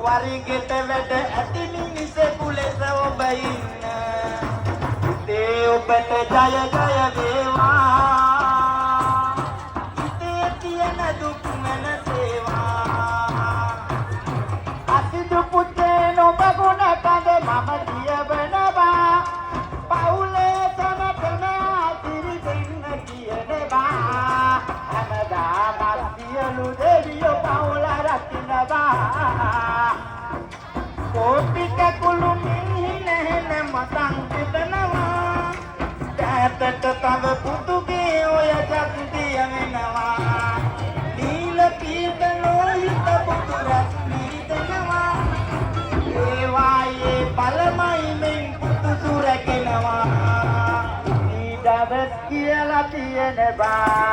වරිගෙට වැඩ ඇති මිනිසෙකු ලෙස ඔබ ඉන්න. හිතේ ඔබට ජය ජය වේවා. හිතේ තියෙන දුක් වෙනසේවා. අසිදු පුතේ නොබ ගුණ කඳ මම කියවනවා. පවුලේ සමතම ආතිරි දෙන්න කියනවා. හැමදාම සියලු දෙවියෝ පවුල රකින්නවා. කෝටික කුළු මිහිනෙන මතන් තිබෙනවා. ඈතට තව පුතුගේ ඔය ජග්දිය වෙනවා. නීල පීත නොහිත පුතු රශ්මී දෙනවා. ඒවායේ බලමයි මෙන් පුතු සුරැකෙනවා. ඊදවස් කියලා තියෙන බා